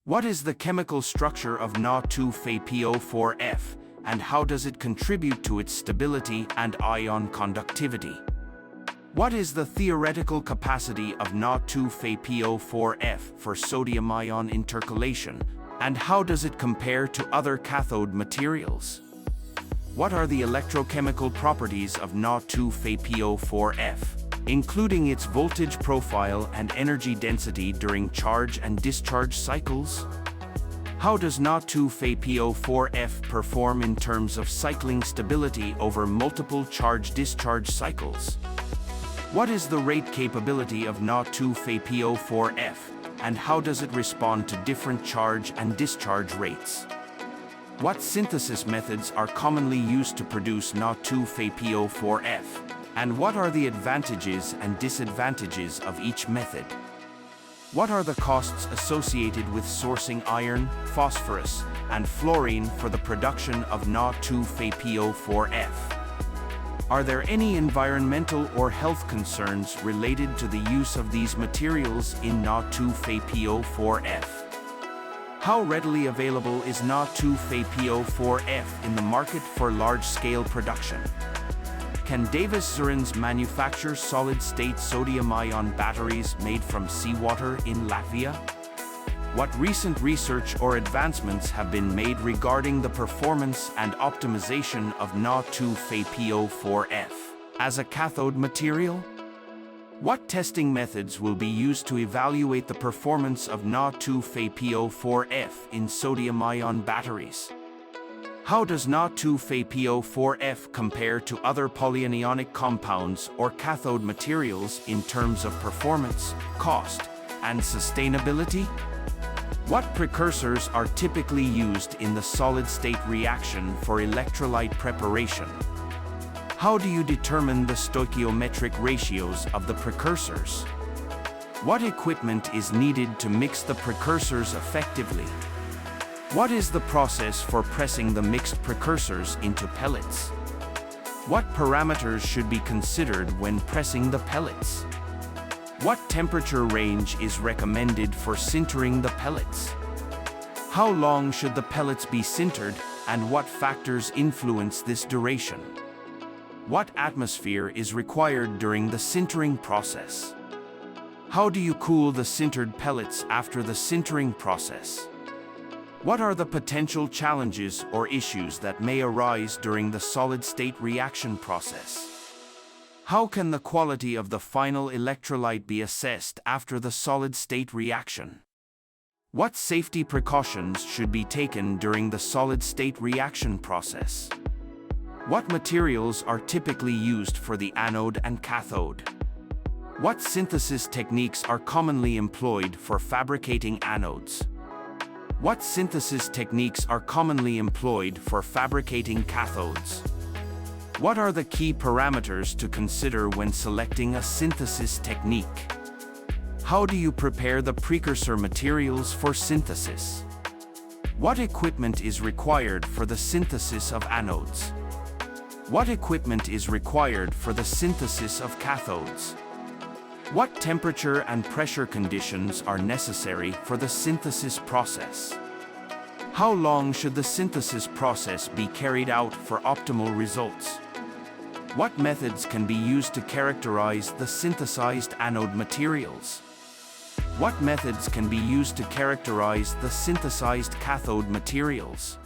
What is the chemical structure of Na2FePO4F, and how does it contribute to its stability and ion conductivity? What is the theoretical capacity of Na2FePO4F for sodium-ion intercalation, and how does it compare to other cathode materials? What are the electrochemical properties of Na2FePO4F, including its voltage profile and energy density during charge and discharge cycles? How does Na2FePO4F perform in terms of cycling stability over multiple charge-discharge cycles? What is the rate capability of Na2FePO4F, and how does it respond to different charge and discharge rates? What synthesis methods are commonly used to produce Na2FePO4F, and what are the advantages and disadvantages of each method? What are the costs associated with sourcing iron, phosphorus, and fluorine for the production of Na2FePO4F? Are there any environmental or health concerns related to the use of these materials in Na2FePO4F? How readily available is Na2FePO4F in the market for large-scale production? Can Davis Zurins manufacture solid-state sodium-ion batteries made from seawater in Latvia? What recent research or advancements have been made regarding the performance and optimization of Na2FePO4F as a cathode material? What testing methods will be used to evaluate the performance of Na2FePO4F in sodium-ion batteries? How does Na2FePO4F compare to other polyanionic compounds or cathode materials in terms of performance, cost, and sustainability? What precursors are typically used in the solid-state reaction for electrolyte preparation? How do you determine the stoichiometric ratios of the precursors? What equipment is needed to mix the precursors effectively? What is the process for pressing the mixed precursors into pellets? What parameters should be considered when pressing the pellets? What temperature range is recommended for sintering the pellets? How long should the pellets be sintered, and what factors influence this duration? What atmosphere is required during the sintering process? How do you cool the sintered pellets after the sintering process? What are the potential challenges or issues that may arise during the solid-state reaction process? How can the quality of the final electrolyte be assessed after the solid-state reaction? What safety precautions should be taken during the solid-state reaction process? What materials are typically used for the anode and cathode? What synthesis techniques are commonly employed for fabricating anodes? What synthesis techniques are commonly employed for fabricating cathodes? What are the key parameters to consider when selecting a synthesis technique? How do you prepare the precursor materials for synthesis? What equipment is required for the synthesis of anodes? What equipment is required for the synthesis of cathodes? What temperature and pressure conditions are necessary for the synthesis process? How long should the synthesis process be carried out for optimal results? What methods can be used to characterize the synthesized anode materials? What methods can be used to characterize the synthesized cathode materials?